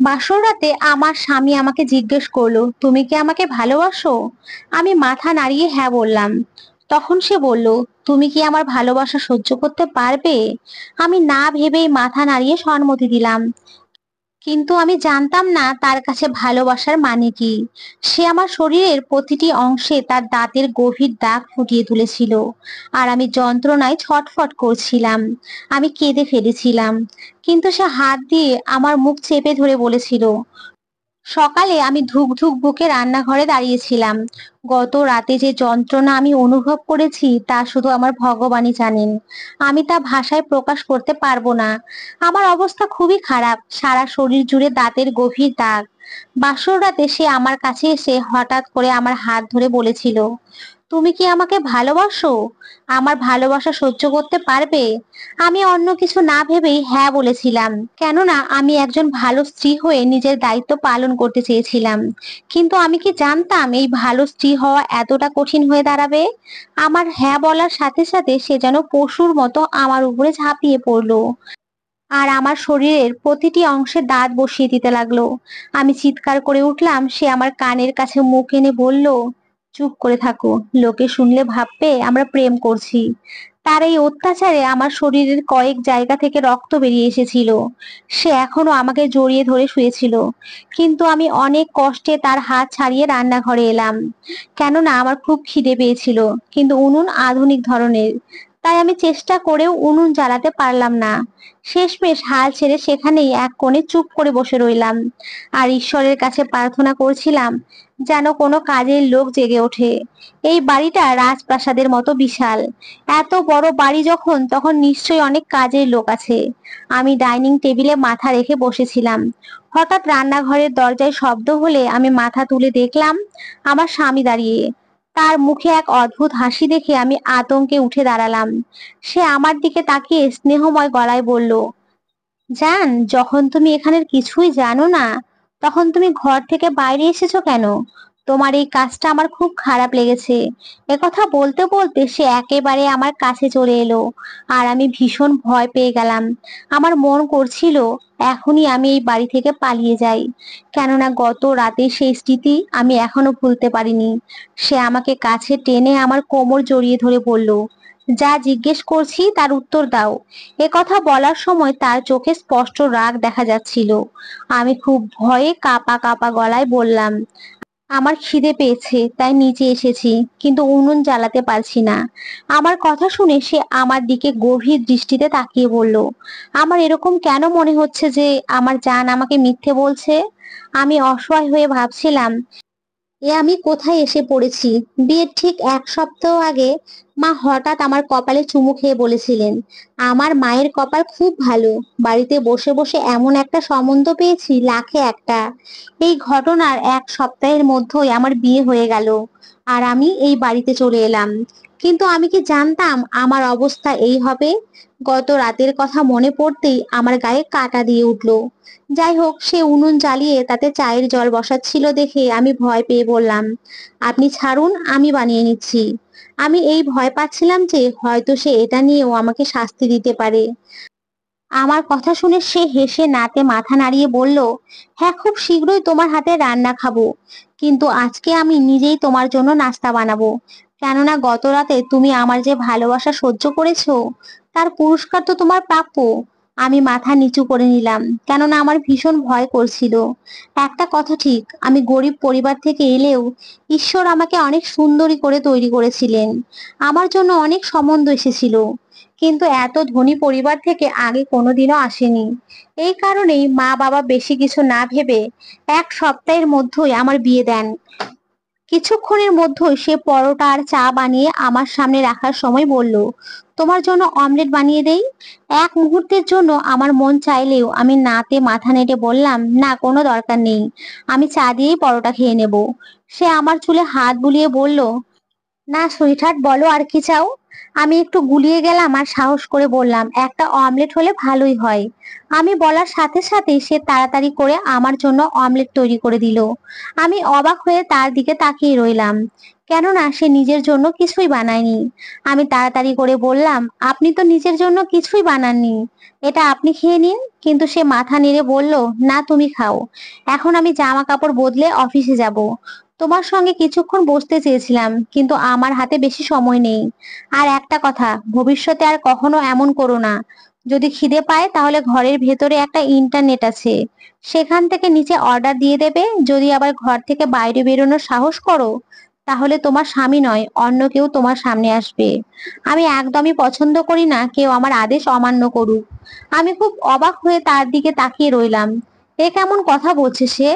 বাসর রাতে আমার স্বামী আমাকে জিজ্ঞেস করলো, তুমি কি আমাকে ভালোবাসো? আমি মাথা নাড়িয়ে হ্যাঁ বললাম। তখন সে বলল, তুমি কি আমার ভালোবাসা সহ্য করতে পারবে? আমি না ভেবেই মাথা নাড়িয়ে সম্মতি দিলাম। কিন্তু আমি জানতাম না তার কাছে ভালোবাসার মানে কি। সে আমার শরীরের প্রতিটি অংশে তার দাঁতের গভীর দাগ ফুটিয়ে তুলেছিল, আর আমি যন্ত্রণায় ছটফট করছিলাম। আমি কেঁদে ফেলেছিলাম, কিন্তু সে হাত দিয়ে আমার মুখ চেপে ধরে বলেছিল। সকালে আমি ধুক ধুক বুকে রান্নাঘরে দাঁড়িয়েছিলাম। গত রাতে যে যন্ত্রণা আমি অনুভব করেছি তা শুধু আমার ভগবানই জানেন। আমি তা ভাষায় প্রকাশ করতে পারবো না। আমার অবস্থা খুবই খারাপ, সারা শরীর জুড়ে দাঁতের গভীর দাগ। বাসর রাতে সে আমার কাছে এসে হঠাৎ করে আমার হাত ধরে বলেছিল, তুমি কি আমাকে ভালোবাসো? আমার ভালোবাসা সহ্য করতে পারবে? আমি অন্য কিছু না ভেবেই হ্যাঁ বলেছিলাম, কেননা আমি একজন ভালো স্ত্রী হয়ে নিজের দায়িত্ব পালন করতে চেয়েছিলাম। কিন্তু আমি কি জানতাম এই ভালো স্ত্রী হওয়া এতটা কঠিন হয়ে দাঁড়াবে। আমার হ্যাঁ বলার সাথে সাথে সে যেন পশুর মতো আমার উপরে ঝাঁপিয়ে পড়লো, আর আমার শরীরের প্রতিটি অংশে দাঁত বসিয়ে দিতে লাগলো। আমি চিৎকার করে উঠলাম। সে আমার কানের কাছে মুখ এনে বলল, চুপ করে থাকো, লোকে শুনলে ভাববে আমরা প্রেম করছি। তার এই অত্যাচারে আমার শরীরের কয়েক জায়গা থেকে রক্ত বেরিয়ে এসেছিল। সে এখনো আমাকে জড়িয়ে ধরে শুয়েছিল, কিন্তু আমি অনেক কষ্টে তার হাত ছাড়িয়ে রান্নাঘরে এলাম। কেননা আমার খুব খিদে পেয়েছিল, কিন্তু উনুন আধুনিক ধরনের, তাই আমি চেষ্টা করেও উনুন জ্বালাতে পারলাম না। শেষমেশ হাল ছেড়ে সেখানেই এক কোণে চুপ করে বসে রইলাম, আর ঈশ্বরের কাছে প্রার্থনা করছিলাম যেন কোনো কাজের লোক জেগে ওঠে। এই বাড়িটা রাজপ্রাসাদের মতো বিশাল। এত বড় বাড়ি যখন, তখন নিশ্চয়ই অনেক কাজের লোক আছে। আমি ডাইনিং টেবিলে মাথা রেখে বসেছিলাম। হঠাৎ রান্নাঘরের দরজায় শব্দ হলে আমি মাথা তুলে দেখলাম আমার স্বামী দাঁড়িয়ে। তার মুখে এক অদ্ভুত হাসি দেখে আমি আতঙ্কে উঠে দাঁড়ালাম। সে আমার দিকে তাকিয়ে স্নেহময় গলায় বলল, জান, যখন তুমি এখানের কিছুই জানো না, তখন তুমি ঘর থেকে বাইরে এসেছো কেন? তোমার এই কাজটা আমার খুব খারাপ লেগেছে। একথা বলতে বলতে সে একেবারে আমার কাছে চলে এলো, আর আমি ভীষণ ভয় পেয়ে গেলাম। আমার মন করছিল এখনই আমি এই বাড়ি থেকে পালিয়ে যাই, কেননা গত রাতে সেই স্মৃতি আমি এখনো ভুলতে পারিনি। সে আমাকে কাছে টেনে আমার কোমর জড়িয়ে ধরে বলল, যা জিজ্ঞেস করছি তার উত্তর দাও। এ কথা বলার সময় তার চোখে স্পষ্ট রাগ দেখা যাচ্ছিল। আমি খুব ভয়ে কাঁপা কাঁপা গলায় বললাম, আমার খিদে পেয়েছে তাই নিচে এসেছি, কিন্তু উনুন জ্বালাতে পারছি না। আমার কথা শুনে সে আমার দিকে গভীর দৃষ্টিতে তাকিয়ে বলল, আমার এরকম কেন মনে হচ্ছে যে আমার জান আমাকে মিথ্যে বলছে? আমি অসহায় হয়ে ভাবছিলাম, এ আমি কোথায় এসে পড়েছি। বিয়ের ঠিক 1 সপ্তাহ আগে মা হঠাৎ আমার কপালে চুমু খেয়ে বলেছিলেন, আমার মায়ের কপাল খুব ভালো, বাড়িতে বসে বসে এমন একটা সম্বন্ধ পেয়েছি, লাখে একটা। এই ঘটনার 1 সপ্তাহের মধ্যেই আমার বিয়ে হয়ে গেল, আর আমি এই বাড়িতে চলে এলাম। কিন্তু আমি কি জানতাম আমার অবস্থা এই হবে। গত রাতের কথা মনে পড়তেই আমার গায়ে কাঁটা দিয়ে উঠলো। যাই হোক, সে উনুন জ্বালিয়ে তাতে চায়ের জল বসাচ্ছিল দেখে আমি ভয় পেয়ে বললাম, আপনি ছাড়ুন, আমি বানিয়ে নিচ্ছি। আমি এই ভয় পাচ্ছিলাম যে হয়তো সে এটা নিয়েও আমাকে শাস্তি দিতে পারে। আমার কথা শুনে সে হেসে নাতে মাথা নাড়িয়ে বলল, হ্যাঁ, খুব শীঘ্রই তোমার হাতে রান্না খাবো। কিন্তু আজকে আমি নিজেই তোমার জন্য নাস্তা বানাবো, কেননা গত রাতে তুমি আমার যে ভালোবাসা সহ্য করেছো, তার পুরস্কার তো তোমার প্রাপ্য। আমি মাথা নিচু করে নিলাম, কেননা আমার ভীষণ ভয় করছিল। একটা কথা ঠিক, আমি গরিব পরিবার থেকে এলেও ঈশ্বর আমাকে অনেক সুন্দরী করে তৈরি করেছিলেন। আমার জন্য অনেক সম্বন্ধ এসেছিল, কিন্তু এত ধনী পরিবার থেকে আগে কোনোদিনও আসেনি। এই কারণেই মা বাবা বেশি কিছু না ভেবে 1 সপ্তাহের মধ্যেই আমার বিয়ে দেন। কিছুক্ষণের মধ্যেই সে পরোটা আর চা বানিয়ে আমার সামনে রাখার সময় বলল, তোমার জন্য অমলেট বানিয়ে দেই। এক মুহূর্তের জন্য আমার মন চাইলেও আমি নাতে মাথা নেড়ে বললাম, না, কোনো দরকার নেই, আমি চা দিয়েই পরোটা খেয়ে নেব। সে আমার চুলে হাত বুলিয়ে বলল, না সুইটহার্ট, বলো আর কি চাও। আমি একটু গুলিয়ে গেলাম আর সাহস করে বললাম, একটা অমলেট হলে ভালোই হয়। আমি বলার সাথে সাথে সে তাড়াতাড়ি করে আমার জন্য অমলেট তৈরি করে দিল। আমি অবাক হয়ে তার দিকে তাকিয়ে রইলাম। কেননা সে নিজের জন্য কিছুই বানায়নি। আমি তাড়াতাড়ি করে বললাম, আপনি তো নিজের জন্য কিছুই বানাননি, এটা আপনি খেয়ে নিন। কিন্তু সে মাথা নেড়ে বলল, না তুমি খাও, এখন আমি জামা কাপড় বদলে অফিসে যাব। তোমার সঙ্গে কিছুক্ষণ বসতে চেয়েছিলাম, কিন্তু আমার হাতে বেশি সময় নেই। আর একটা কথা, ভবিষ্যতে আর কখনো এমন করো না। যদি খিদে পায় তাহলে ঘরের ভেতরে একটা ইন্টারনেট আছে, সেখান থেকে নিচে অর্ডার দিয়ে দেবে। যদি আবার ঘর থেকে বাইরে বেরোনোর সাহস করো, তাহলে তোমার স্বামী নয়, অন্য কেউ তোমার সামনে আসবে। আমি একদমই পছন্দ করি না কেউ আমার আদেশ অমান্য করুক। আমি খুব অবাক হয়ে তার দিকে তাকিয়ে রইলাম। এ কেমন কথা বলছে সে?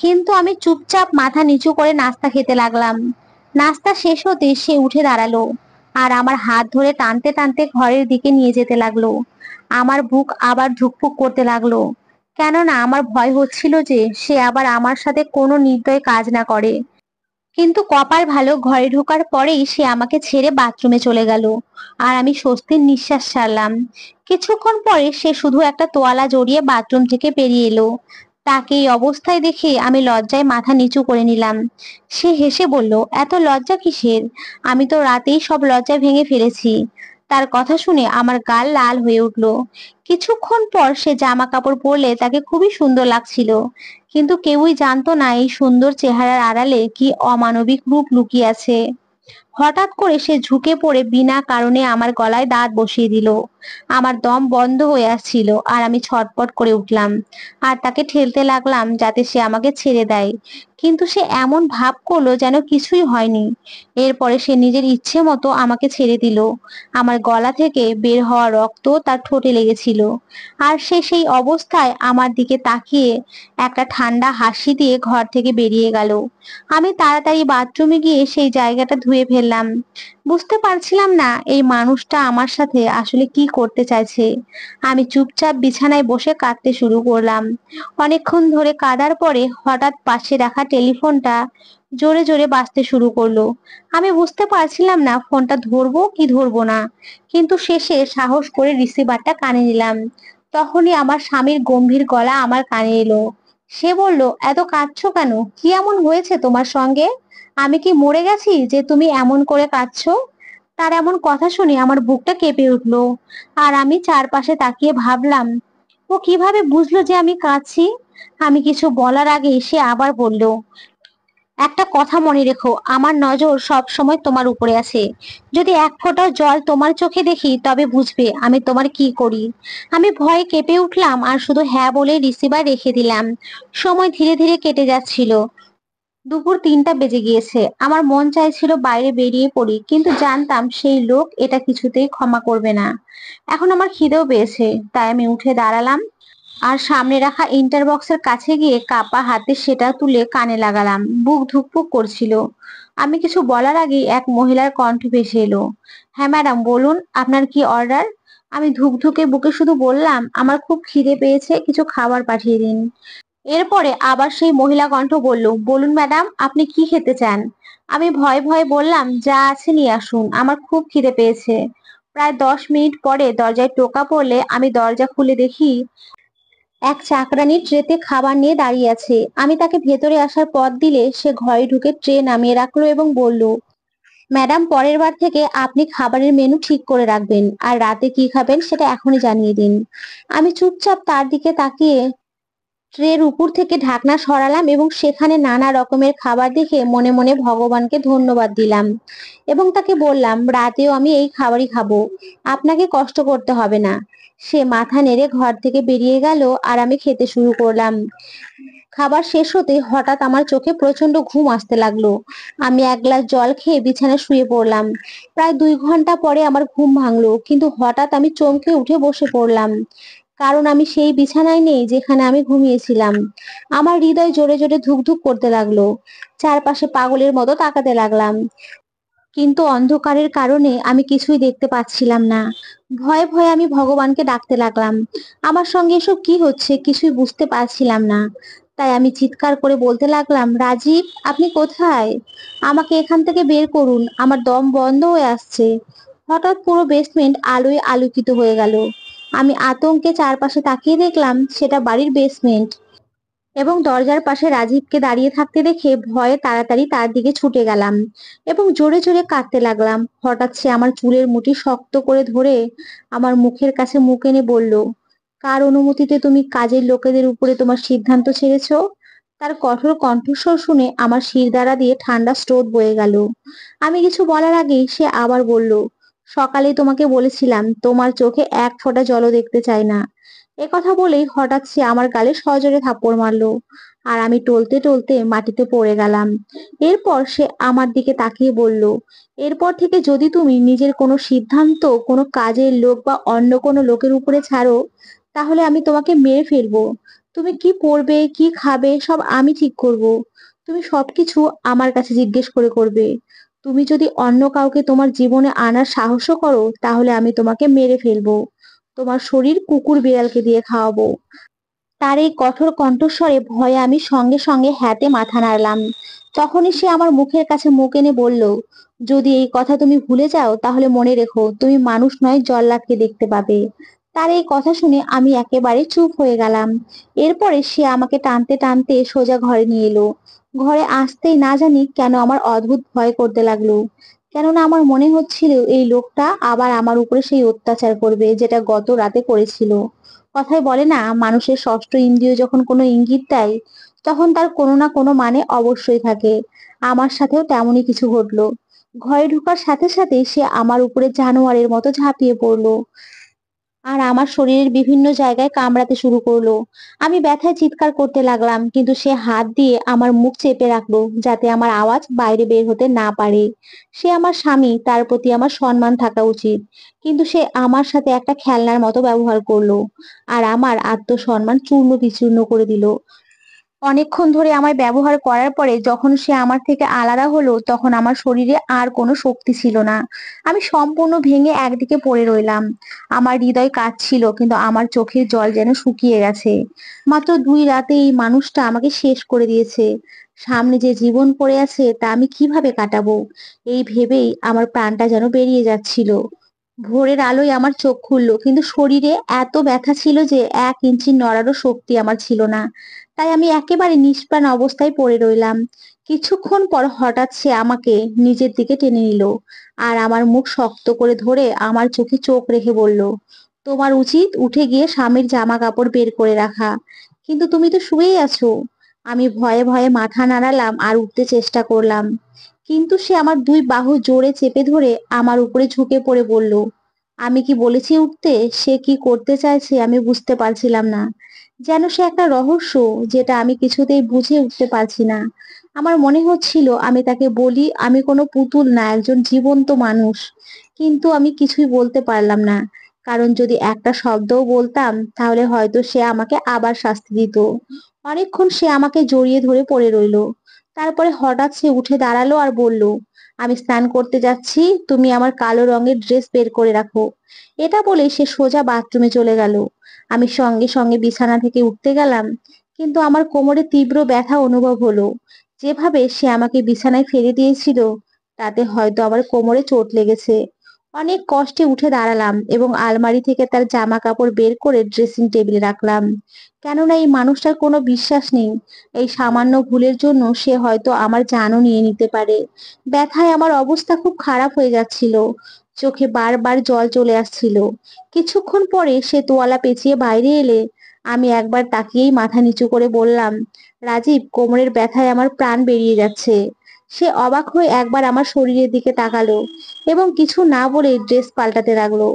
কিন্তু আমি চুপচাপ মাথা নিচু করে নাস্তা খেতে লাগলাম। নাস্তা শেষ হতে সে উঠে দাঁড়ালো আর আমার হাত ধরে টানতে টানতে ঘরের দিকে নিয়ে যেতে লাগলো। আমার বুক আবার ধুকপুক করতে লাগলো, কেননা আমার ভয় হচ্ছিল যে সে আবার আমার সাথে কোনো নির্দয় কাজ না করে। কিন্তু কপাল ভালো, ঘরে ঢোকার পরেই সে আমাকে ছেড়ে বাথরুমে চলে গেল। আর আমি স্বস্তির নিঃশ্বাস ছাড়লাম। কিছুক্ষণ পরে সে শুধু একটা তোয়ালা জড়িয়ে বাথরুম থেকে বেরিয়ে এলো। তাকে এই অবস্থায় দেখে আমি লজ্জায় মাথা নিচু করে নিলাম। সে হেসে বলল, এত লজ্জা কিসের? আমি তো রাতেই সব লজ্জা ভেঙে ফেলেছি। তার কথা শুনে আমার গাল লাল হয়ে উঠল। কিছুক্ষণ পর সে জামা কাপড় পরলে তাকে খুবই সুন্দর লাগছিল, কিন্তু কেউই জানতো না এই সুন্দর চেহারার আড়ালে কি অমানবিক রূপ লুকিয়ে আছে। হঠাৎ করে সে ঝুঁকে পড়ে বিনা কারণে আমার গলায় দাঁত বসিয়ে দিল। আমার দম বন্ধ হয়ে আসছিল আর আমি ছটপট করে উঠলাম আর তাকে ঠেলতে লাগলাম যাতে সে আমাকে ছেড়ে দেয়। কিন্তু সে এমন ভাব করলো যেন কিছুই হয়নি। এরপরে সে নিজের ইচ্ছে মতো আমাকে ছেড়ে দিল। আমার গলা থেকে বের হওয়া রক্ত তার ঠোঁটে লেগেছিল। আর সে সেই অবস্থায় আমার দিকে তাকিয়ে একটা ঠান্ডা হাসি দিয়ে ঘর থেকে বেরিয়ে গেল। আমি তাড়াতাড়ি বাথরুমে গিয়ে সেই জায়গাটা ধুয়ে ফেললাম। বুঝতে পারছিলাম না এই মানুষটা আমার সাথে আসলে কি করতে চাইছে। আমি চুপচাপ বিছানায় বসে কাঁদতে শুরু করলাম। অনেকক্ষণ ধরে কাঁদার পরে হঠাৎ পাশে রাখা টেলিফোনটা জোরে জোরে বাজতে শুরু করলো। আমি বুঝতে পারছিলাম না ফোনটা ধরবো কি ধরবো না, কিন্তু শেষে সাহস করে রিসিভারটা কানে নিলাম। তখনই আমার স্বামীর গম্ভীর গলা আমার কানে এলো। সে বলল, এত কাঁদছো কেন? কি এমন হয়েছে তোমার সঙ্গে? আমি কি মরে গেছি যে তুমি এমন করে কাঁদছো? তার এমন কথা শুনে আমার বুকটা কেঁপে উঠলো। আর আমি চারপাশে তাকিয়ে ভাবলাম, ও কিভাবে বুঝলো যে আমি কাঁদছি? আমি কিছু বলার আগেই সে আবার বলল, একটা কথা মনে রেখো, আমার নজর সব সময় তোমার উপরে আছে। যদি এক ফোঁটাও জল তোমার চোখে দেখি তবে বুঝবে আমি তোমার কি করি। আমি ভয়ে কেঁপে উঠলাম আর শুধু হ্যাঁ বলে রিসিভার রেখে দিলাম। সময় ধীরে ধীরে কেটে যাচ্ছিল। দুপুর ৩টা বেজে গিয়েছে। আমার মন চাইছিল বাইরে বেরিয়ে পড়ি, কিন্তু জানতাম সেই লোক এটা কিছুতেই ক্ষমা করবে না। এখন আমার খিদেও পেয়েছে, তাই আমি উঠে দাঁড়ালাম আর সামনে রাখা ইন্টার বক্সের কাছে গিয়ে কাপা হাতে সেটা তুলে কানে লাগালাম। বুক ধুকপুক করছিল। আমি কিছু বলার আগেই এক মহিলার কণ্ঠ ভেসে এলো, হ্যাঁ ম্যাডাম বলুন, আপনার কি অর্ডার? আমি ধুকধুকে বুকে শুধু বললাম, আমার খুব খিদে পেয়েছে, কিছু খাবার পাঠিয়ে দিন। এরপরে আবার সেই মহিলা কণ্ঠ বলল, বলুন ম্যাডাম, আপনি কি খেতে চান? আমি ভয়ে ভয়ে বললাম, যা আছে নিয়ে আসুন, আমার খুব খিদে পেয়েছে। প্রায় 10 মিনিট পরে দরজায় টোকা পড়লে আমি দরজা খুলে দেখি এক চাকরানী ট্রেতে খাবার নিয়ে দাঁড়িয়ে আছে। আমি তাকে ভেতরে আসার পথ দিলে সে ঘরে ঢুকে ট্রে নামিয়ে রাখলো এবং বলল, ম্যাডাম, পরের বার থেকে আপনি খাবারের মেনু ঠিক করে রাখবেন, আর রাতে কি খাবেন সেটা এখনই জানিয়ে দিন। আমি চুপচাপ তার দিকে তাকিয়ে ট্রের উপর থেকে ঢাকনা সরালাম এবং সেখানে নানা রকমের খাবার দেখে মনে মনে ভগবানকে ধন্যবাদ দিলাম এবং তাকে বললাম, রাতেও আমি এই খাবারই খাবো, আপনাকে কষ্ট করতে হবে না। সে মাথা নেড়ে ঘর থেকে বেরিয়ে গেল আর আমি খেতে শুরু করলাম। খাবার শেষ হতে হঠাৎ আমার চোখে প্রচন্ড ঘুম আসতে লাগলো। আমি এক গ্লাস জল খেয়ে বিছানায় শুয়ে পড়লাম। প্রায় 2 ঘন্টা পরে আমার ঘুম ভাঙলো, কিন্তু হঠাৎ আমি চমকে উঠে বসে পড়লাম, কারণ আমি সেই বিছানায় নেই যেখানে আমি ঘুমিয়েছিলাম। আমার হৃদয় জোরে জোরে ধুকধুক করতে লাগলো। চারপাশে পাগলের মতো তাকাতে লাগলাম, কিন্তু অন্ধকারের কারণে আমি কিছুই দেখতে পাচ্ছিলাম না। ভয়ে ভয়ে আমি ভগবানকে ডাকতে লাগলাম। আমার সঙ্গে এসব কি হচ্ছে কিছুই বুঝতে পারছিলাম না। তাই আমি চিৎকার করে বলতে লাগলাম, রাজীব, আপনি কোথায়? আমাকে এখান থেকে বের করুন, আমার দম বন্ধ হয়ে আসছে। হঠাৎ পুরো বেসমেন্ট আলোয় আলোকিত হয়ে গেল। আমি আতঙ্কে চারপাশে তাকিয়ে দেখলাম সেটা বাড়ির বেসমেন্ট। এবং দরজার পাশে রাজীবকে দাঁড়িয়ে থাকতে দেখে ভয়ে তাড়াতাড়ি তার দিকে ছুটে গেলাম এবং জোরে জোরে কাঁদতে লাগলাম। হঠাৎ সে আমার চুলের মুঠি শক্ত করে ধরে আমার মুখের কাছে মুখ এনে বলল, কার অনুমতিতে তুমি কাজের লোকেদের উপরে তোমার সিদ্ধান্ত ছেড়েছো? তার কঠোর কণ্ঠস্বর শুনে আমার শিরদাঁড়া দিয়ে ঠান্ডা স্রোত বয়ে গেল। আমি কিছু বলার আগেই সে আবার বলল, সকালে তোমাকে বলেছিলাম তোমার চোখে এক ফোঁটা জলও দেখতে চাই না। এ কথা বলেই হঠাৎ সে আমার গালে সজোরে থাপ্পড় মারলো, আর আমি টলতে টলতে মাটিতে পড়ে গেলাম। এরপর সে আমার দিকে তাকিয়ে বলল, এরপর থেকে যদি তুমি নিজের কোনো সিদ্ধান্ত কোনো কাজের লোক বা অন্য কোনো লোকের উপরে ছাড়ো, তাহলে আমি তোমাকে মেরে ফেলবো। তুমি কি পরবে কি খাবে সব আমি ঠিক করব। তুমি সবকিছু আমার কাছে জিজ্ঞেস করে করবে। তুমি যদি অন্য কাউকে তোমার জীবনে আনার সাহসও করো, তাহলে আমি তোমাকে মেরে ফেলবো। তোমার শরীর কুকুর বিড়ালকে দিয়ে খাওয়াবো। তার এই কঠোর কণ্ঠস্বরে ভয়ে আমি সঙ্গে সঙ্গে হ্যাঁতে মাথা নাড়লাম। তখনই সে আমার মুখের কাছে মুখ এনে বলল, যদি এই কথা তুমি ভুলে যাও তাহলে মনে রেখো তুমি মানুষ নয় জল্লাদকে দেখতে পাবে। তার এই কথা শুনে আমি একেবারে চুপ হয়ে গেলাম। এরপরে সে আমাকে টানতে টানতে সোজা ঘরে নিয়ে এলো। ঘরে আসতেই না জানি কেন আমার অদ্ভুত ভয় করতে লাগলো। কেননা আমার মনে হচ্ছিল এই লোকটা আবার আমার উপরে সেই অত্যাচার করবে যেটা গত রাতে করেছিল। কথায় বলে না, মানুষের ষষ্ঠ ইন্দ্রিয় যখন কোনো ইঙ্গিত দেয়, তখন তার কোনো না কোনো মানে অবশ্যই থাকে। আমার সাথেও তেমনই কিছু ঘটলো। ঘরে ঢোকার সাথে সাথে সে আমার উপরে জানোয়ারের মতো ঝাঁপিয়ে পড়লো আর আমার শরীরের বিভিন্ন জায়গায় কামড়াতে শুরু করলো। আমি ব্যথায় চিৎকার করতে লাগলাম, কিন্তু সে হাত দিয়ে আমার মুখ চেপে রাখলো যাতে আমার আওয়াজ বাইরে বের হতে না পারে। সে আমার স্বামী, তার প্রতি আমার সম্মান থাকা উচিত, কিন্তু সে আমার সাথে একটা খেলনার মতো ব্যবহার করলো আর আমার আত্মসম্মান চূর্ণ বিচূর্ণ করে দিল। অনেকক্ষণ ধরে আমায় ব্যবহার করার পরে যখন সে আমার থেকে আলাদা হলো, তখন আমার শরীরে আর কোনো শক্তি ছিল না। আমি সম্পূর্ণ ভেঙে একদিকে পড়ে রইলাম। আমার হৃদয় কাঁদছিল, কিন্তু আমার চোখের জল যেন শুকিয়ে গেছে। মাত্র 2 রাতে এই মানুষটা আমাকে শেষ করে দিয়েছে। সামনে যে জীবন পড়ে আছে তা আমি কিভাবে কাটাবো, এই ভেবেই আমার প্রাণটা যেন বেরিয়ে যাচ্ছিল। ভোরের আলোয় আমার চোখ খুললো, কিন্তু শরীরে এত ব্যথা ছিল যে 1 ইঞ্চি নড়ারও শক্তি আমার ছিল না। তাই আমি একেবারে নিষ্প্রাণ অবস্থায় পড়ে রইলাম। কিছুক্ষণ পর হঠাৎ সে আমাকে নিজের দিকে টেনে নিল আর আমার মুখ শক্ত করে ধরে আমার চোখে চোখ রেখে বলল, তোমার উচিত উঠে গিয়ে স্বামীর জামা কাপড় বের করে রাখা, কিন্তু তুমি তো শুয়েই আছো। আমি ভয়ে ভয়ে মাথা নাড়ালাম আর উঠতে চেষ্টা করলাম, কিন্তু সে আমার 2 বাহু জোরে চেপে ধরে আমার উপরে ঝুঁকে পড়ে বলল, আমি কি বলেছি উঠতে? সে কি করতে চাইছে আমি বুঝতে পারছিলাম না। যেন সে একটা রহস্য যেটা আমি কিছুতেই বুঝে উঠতে পারছি না। আমার মনে হচ্ছিল আমি তাকে বলি আমি কোনো পুতুল না, একজন জীবন্ত মানুষ। কিন্তু আমি কিছুই বলতে পারলাম না, কারণ যদি একটা শব্দও বলতাম তাহলে হয়তো সে আমাকে আবার শাস্তি দিত। অনেকক্ষণ সে আমাকে জড়িয়ে ধরে পড়ে রইলো। তারপরে হঠাৎ সে উঠে দাঁড়ালো আর বলল, আমি স্নান করতে যাচ্ছি, তুমি আমার কালো রঙের ড্রেস বের করে রাখো। এটা বলে সে সোজা বাথরুমে চলে গেল। আমি সঙ্গে সঙ্গে বিছানা থেকে উঠতে গেলাম, কিন্তু আমার কোমরে তীব্র ব্যথা অনুভব হলো। যেভাবে সে আমাকে বিছানায় ফেলে দিয়েছিল, তাতে হয়তো আমার কোমরে চোট লেগেছে। অনেক কষ্টে উঠে দাঁড়ালাম এবং আলমারি থেকে তার জামা কাপড় বের করে ড্রেসিং টেবিলে রাখলাম। কেননা এই মানুষটার কোনো বিশ্বাস নেই। এই সামান্য ভুলের জন্য সে হয়তো আমার জানও নিয়ে নিতে পারে। ব্যথায় আমার অবস্থা খুব খারাপ হয়ে যাচ্ছিল। চোখে বারবার জল চলে আসছিল। কিছুক্ষণ পরে সে তোয়ালা পেঁচিয়ে বাইরে এলে আমি একবার তাকিয়েই মাথা নিচু করে বললাম, রাজীব, কোমরের ব্যথায় আমার প্রাণ বেরিয়ে যাচ্ছে। সে অবাক হয়ে একবার আমার শরীরের দিকে তাকালো এবং কিছু না বলে ড্রেস পাল্টাতে লাগলো।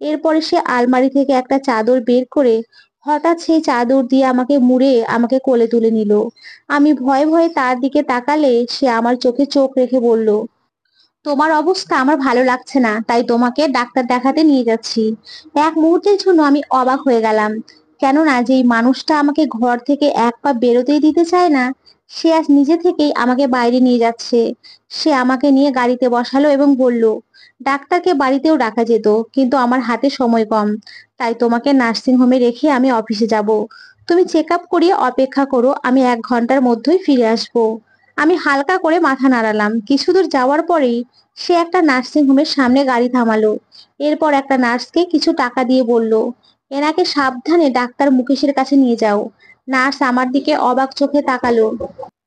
এরপরে সে আলমারি থেকে একটা চাদর বের করে হঠাৎ সেই চাদর দিয়ে আমাকে মুড়ে আমাকে কোলে তুলে নিল। আমি ভয়ে ভয়ে তার দিকে তাকালে সে আমার চোখে চোখ রেখে বলল, তোমার অবস্থা আমার ভালো লাগছে না, তাই তোমাকে ডাক্তার দেখাতে নিয়ে যাচ্ছি। এক মুহূর্তের জন্য আমি অবাক হয়ে গেলাম, কেননা যেই মানুষটা আমাকে ঘর থেকে এক পা বেরোতেই দিতে চায় না, সে আজ নিজে থেকেই আমাকে বাইরে নিয়ে যাচ্ছে। সে আমাকে নিয়ে গাড়িতে বসালো এবং বলল, ডাক্তারকে বাড়িতেও ডাকা যেত, কিন্তু আমার হাতে সময় কম, তাই তোমাকে নার্সিং হোমে রেখে আমি অফিসে যাব। তুমি চেক আপ করিয়ে অপেক্ষা করো, আমি 1 ঘন্টার মধ্যেই ফিরে আসবো। আমি হালকা করে মাথা নাড়ালাম। কিছু দূর যাওয়ার পরেই সে একটা নার্সিং হোমের সামনে গাড়ি থামালো। এরপর একটা নার্সকে কিছু টাকা দিয়ে বলল, এনাকে সাবধানে ডাক্তার মুকেশের কাছে নিয়ে যাও। নার্স আমার দিকে অবাক চোখে তাকালো,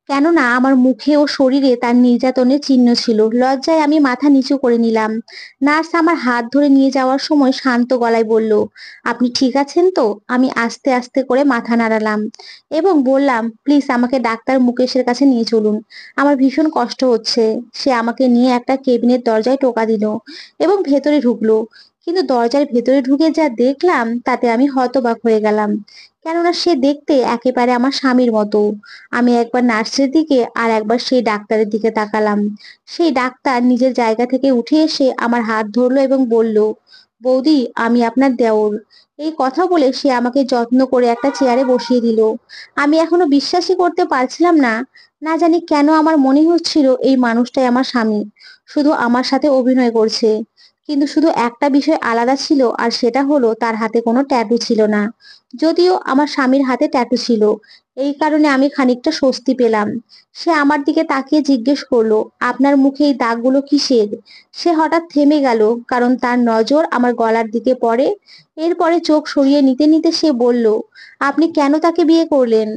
কেননা আমার মুখে ও শরীরে তার নির্যাতনের চিহ্ন ছিল। লজ্জায় আমি মাথা নিচু করে নিলাম। নার্স আমার হাত ধরে নিয়ে যাওয়ার সময় শান্ত গলায় বলল, আপনি ঠিক আছেন তো? আমি আস্তে আস্তে করে মাথা নাড়ালাম এবং বললাম, প্লিজ আমাকে ডাক্তার মুকেশের কাছে নিয়ে চলুন, আমার ভীষণ কষ্ট হচ্ছে। সে আমাকে নিয়ে একটা কেবিনের দরজায় টোকা দিল এবং ভেতরে ঢুকলো। কিন্তু দরজার ভেতরে ঢুকে যা দেখলাম তাতে আমি হতবাক হয়ে গেলাম, কেননা সে দেখতে একেবারে আমার স্বামীর মতো। আমি একবার নার্সের দিকে আর একবার সেই ডাক্তারের দিকে তাকালাম। সেই ডাক্তার নিজের জায়গা থেকে উঠে এসে আমার হাত ধরলো এবং বলল, বৌদি, আমি আপনার দেওর। এই কথা বলে সে আমাকে যত্ন করে একটা চেয়ারে বসিয়ে দিল। আমি এখনো বিশ্বাসই করতে পারছিলাম না। না জানি কেন আমার মনে হচ্ছিল এই মানুষটাই আমার স্বামী, শুধু আমার সাথে অভিনয় করছে। কিন্তু শুধু একটা বিষয় আলাদা ছিল, আর সেটা হলো তার হাতে কোনো ট্যাটু ছিল না। যদিও আমার স্বামীর হাতে ট্যাটু ছিল, এই কারণে আমি খানিকটা স্বস্তি পেলাম। সে আমার দিকে তাকিয়ে জিজ্ঞেস করলো, আপনার মুখে এই দাগগুলো কিসের? সে হঠাৎ থেমে গেল, কারণ তার নজর আমার গলার দিকে পড়ে। এরপরে চোখ সরিয়ে নিতে নিতে সে বলল, আপনি কেন তাকে বিয়ে করলেন?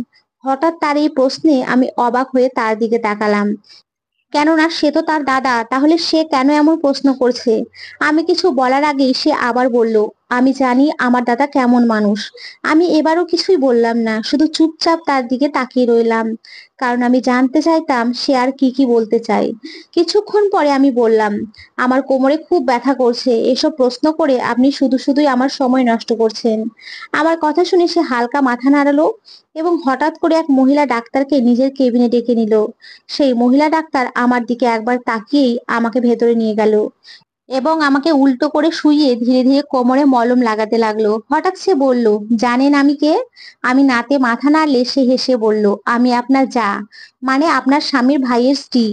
হঠাৎ তার এই প্রশ্নে আমি অবাক হয়ে তার দিকে তাকালাম, কেননা সে তো তার দাদা, তাহলে সে কেন এমন প্রশ্ন করছে? আমি কিছু বলার আগেই সে আবার বলল, আমি জানি আমার দাদা কেমন মানুষ। আমি এবারও কিছুই বললাম না, শুধু চুপচাপ তার দিকে তাকিয়ে রইলাম, কারণ আমি জানতে চাইতাম সে আর কি কি বলতে চায়। কিছুক্ষণ পরে আমি বললাম, আমার কোমরে খুব ব্যথা করছে, এসব প্রশ্ন করে আপনি শুধু শুধুই আমার সময় নষ্ট করছেন। আমার কথা শুনে সে হালকা মাথা নাড়ালো এবং হঠাৎ করে এক মহিলা ডাক্তারকে নিজের কেবিনে ডেকে নিল। সেই মহিলা ডাক্তার আমার দিকে একবার তাকিয়েই আমাকে ভেতরে নিয়ে গেল এবং আমাকে উল্টো করে শুইয়ে ধীরে ধীরে কোমরে মলম লাগাতে লাগলো। হঠাৎ সে বলল, জানেন আমি কে? আমি নাতে মাথা নাড়লে সে হেসে বলল, আমি আপনার যা, মানে আপনার স্বামীর ভাইয়ের স্ত্রী।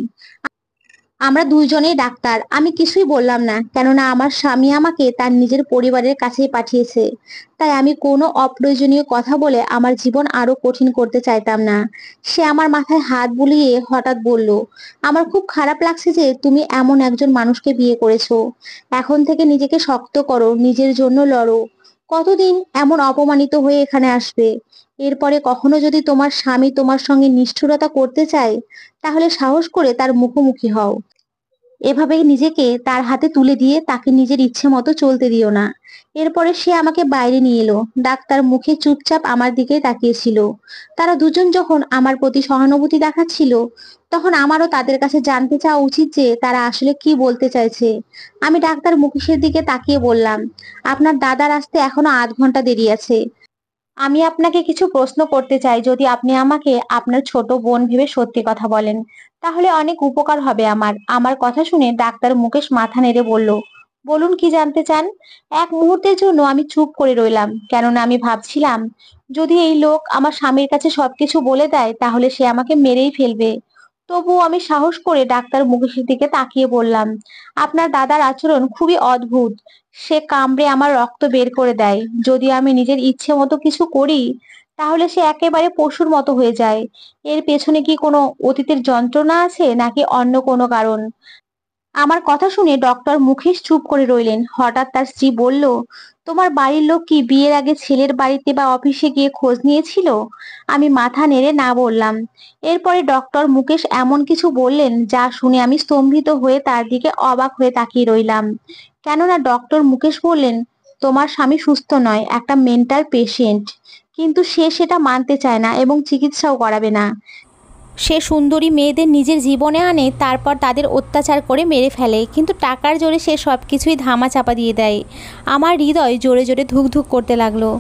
আমরা দুইজনেই ডাক্তার। আমি কিছুই বললাম না, কেননা আমার স্বামী আমাকে তার নিজের পরিবারের কাছেই পাঠিয়েছে। তাই আমি কোনো অপ্রয়োজনীয় কথা বলে আমার জীবন আরো কঠিন করতে চাইতাম না। সে আমার মাথায় হাত বুলিয়ে হঠাৎ বলল, আমার খুব খারাপ লাগছে যে তুমি এমন একজন মানুষকে বিয়ে করেছো। এখন থেকে নিজেকে শক্ত করো, নিজের জন্য লড়ো। কতদিন এমন অপমানিত হয়ে এখানে আসবে? এরপরে কখনো যদি তোমার স্বামী তোমার সঙ্গে নিষ্ঠুরতা করতে চায়, তাহলে সাহস করে তার মুখোমুখি হও। এভাবে নিজেকে তার হাতে তুলে দিয়ে তাকে নিজের ইচ্ছে মতো চলতে দিও না। এরপরে সে আমাকে বাইরে নিয়ে এলো। ডাক্তার মুখে চুপচাপ আমার দিকে তাকিয়েছিল। তারা দুজন যখন আমার প্রতি সহানুভূতি দেখাচ্ছিল, তখন আমারও তাদের কাছে জানতে চাওয়া উচিত যে তারা আসলে কি বলতে চাইছে। আমি ডাক্তার মুকেশের দিকে তাকিয়ে বললাম, আপনার দাদার আসতে এখনো 8 ঘন্টা দেরি আছে। আমি আপনাকে কিছু প্রশ্ন করতে চাই, যদি আপনি আমাকে আপনার ছোট বোন ভেবে সত্যি কথা বলেন, তাহলে অনেক উপকার হবে আমার। আমার কথা শুনে ডাক্তার মুকেশ মাথা নেড়ে বলল, বলুন কি জানতে চান? এক মুহূর্তের জন্য আমি চুপ করে রইলাম, কেননা আমি ভাবছিলাম, যদি এই লোক আমার স্বামীর কাছে সবকিছু বলে দেয় তাহলে সে আমাকে মেরেই ফেলবে। তবুও আমি সাহস করে ডাক্তার মুকেশের দিকে তাকিয়ে বললাম, আপনার দাদার আচরণ খুবই অদ্ভুত। সে কামড়ে আমার রক্ত বের করে দেয়। যদি আমি নিজের ইচ্ছে মতো কিছু করি, তাহলে সে একেবারে পশুর মতো হয়ে যায়। এর পেছনে কি কোনো অতীতের যন্ত্রণা আছে, নাকি অন্য কোনো কারণ? আমার কথা শুনে ডক্টর মুকেশ চুপ করে রইলেন। হঠাৎ তার স্ত্রী বলল, তোমার বাড়ির লোক কি বিয়ের আগে ছেলের বাড়িতে বা অফিসে গিয়ে খোঁজ নিয়েছিল? আমি মাথা নেড়ে না বললাম। এরপরে ডক্টর মুকেশ এমন কিছু বললেন যা শুনে আমি স্তম্ভিত হয়ে তার দিকে অবাক হয়ে তাকিয়ে রইলাম। কেননা ডক্টর মুকেশ বললেন, তোমার স্বামী সুস্থ নয়, একটা মেন্টাল পেশেন্ট। কিন্তু সে সেটা মানতে চায় না এবং চিকিৎসাও করাবে না। সে সুন্দরী মেয়েদের নিজের জীবনে আনে, তারপর তাদের অত্যাচার করে মেরে ফেলে, কিন্তু টাকার জোরে সে সব কিছুই ধামাচাপা দিয়ে দেয়। আমার হৃদয় জোরে জোরে ধুকধুক করতে লাগলো,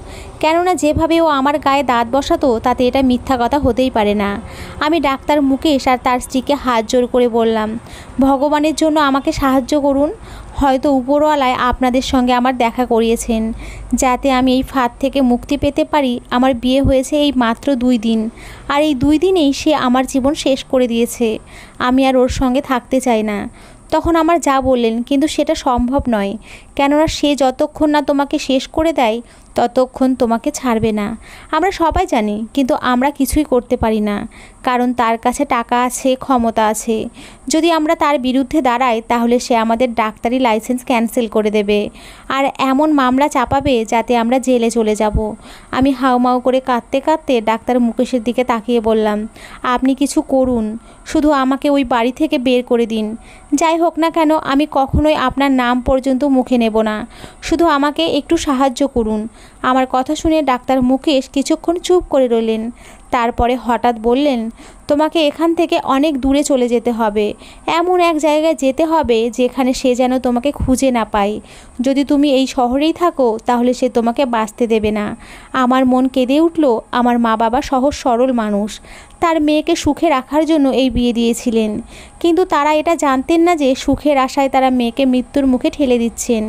কেননা যেভাবে ও আমার গায়ে দাঁত বসাতো তাতে এটা মিথ্যা কথা হতেই পারে না। আমি ডাক্তার মুকেশ আর তার স্ত্রীকে হাত জোর করে বললাম, ভগবানের জন্য আমাকে সাহায্য করুন। হয়তো উপরওয়ালায় আপনাদের সঙ্গে আমার দেখা করিয়েছেন, যাতে আমি এই ফাঁদ থেকে মুক্তি পেতে পারি। আমার বিয়ে হয়েছে এই মাত্র 2 দিন, আর এই 2 দিনেই সে আমার জীবন শেষ করে দিয়েছে। আমি আর ওর সঙ্গে থাকতে চাই না। তখন আমার যা বললেন, কিন্তু সেটা সম্ভব নয়, কেননা সে যতক্ষণ না তোমাকে শেষ করে দেয় ততক্ষণ তোমাকে ছাড়বে না। আমরা সবাই জানি, কিন্তু আমরা কিছুই করতে পারি না, কারণ তার কাছে টাকা আছে, ক্ষমতা আছে। যদি আমরা তার বিরুদ্ধে দাঁড়াই তাহলে সে আমাদের ডাক্তারি লাইসেন্স ক্যান্সেল করে দেবে আর এমন মামলা চাপাবে যাতে আমরা জেলে চলে যাব। আমি হাউমাউ করে কাঁদতে কাঁদতে ডাক্তার মুকেশের দিকে তাকিয়ে বললাম, আপনি কিছু করুন, শুধু আমাকে ওই বাড়ি থেকে বের করে দিন। যাই হোক না কেন, আমি কখনোই আপনার নাম পর্যন্ত মুখে নেব না, শুধু আমাকে একটু সাহায্য করুন। আমার কথা শুনে ডাক্তার মুকেশ কিছুক্ষণ চুপ করে রইলেন। তারপরে হঠাৎ বললেন, তোমাকে এখান থেকে অনেক দূরে চলে যেতে হবে, এমন এক জায়গায় যেতে হবে যেখানে সে যেন তোমাকে খুঁজে না পায়। যদি তুমি এই শহরেই থাকো তাহলে সে তোমাকে বাঁচতে দেবে না। আমার মন কেঁদে উঠল। আমার মা বাবা সহজ সরল মানুষ, তার মেয়েকে সুখে রাখার জন্য এই বিয়ে দিয়েছিলেন, কিন্তু তারা এটা জানতেন না যে সুখের আশায় তারা মেয়েকে মৃত্যুর মুখে ঠেলে দিচ্ছেন।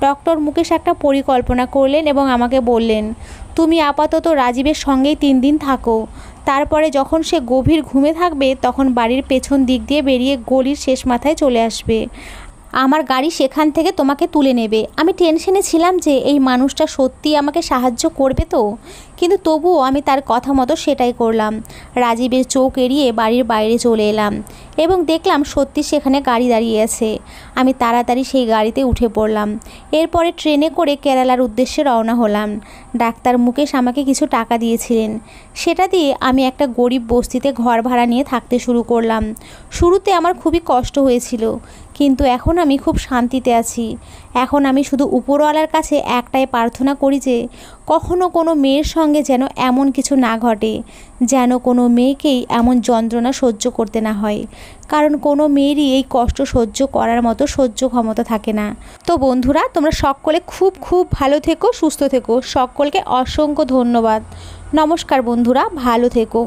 ডক্টর মুকেশ একটা পরিকল্পনা করলেন এবং আমাকে বললেন, তুমি আপাতত রাজীবের সঙ্গেই 3 দিন থাকো, তারপরে যখন সে গভীর ঘুমে থাকবে তখন বাড়ির পেছন দিক দিয়ে বেরিয়ে গলির শেষ মাথায় চলে আসবে। আমার গাড়ি সেখান থেকে তোমাকে তুলে নেবে। আমি টেনশনে ছিলাম যে এই মানুষটা সত্যিই আমাকে সাহায্য করবে তো, কিন্তু তবুও আমি তার কথা মতো সেটাই করলাম। রাজীবের চোখ এড়িয়ে বাড়ির বাইরে চলে এলাম এবং দেখলাম সত্যি সেখানে গাড়ি দাঁড়িয়ে আছে। আমি তাড়াতাড়ি সেই গাড়িতে উঠে পড়লাম। এরপরে ট্রেনে করে কেরালার উদ্দেশ্যে রওনা হলাম। ডাক্তার মুকেশ আমাকে কিছু টাকা দিয়েছিলেন, সেটা দিয়ে আমি একটা গরিব বস্তিতে ঘর ভাড়া নিয়ে থাকতে শুরু করলাম। শুরুতে আমার খুবই কষ্ট হয়েছিল, কিন্তু এখন আমি খুব শান্তিতে আছি। এখন আমি শুধু উপরওয়ালার কাছে একটাই প্রার্থনা করি যে কখনো কোনো মেয়ের সঙ্গে যেন এমন কিছু না ঘটে, যেন কোনো মেয়েকেই এমন যন্ত্রণা সহ্য করতে না হয়, কারণ কোনো মেয়েরই এই কষ্ট সহ্য করার মতো সহ্য ক্ষমতা থাকে না। তো বন্ধুরা, তোমরা সকলে খুব খুব ভালো থেকো, সুস্থ থেকো। সকলকে অসংখ্য ধন্যবাদ। নমস্কার বন্ধুরা, ভালো থেকো।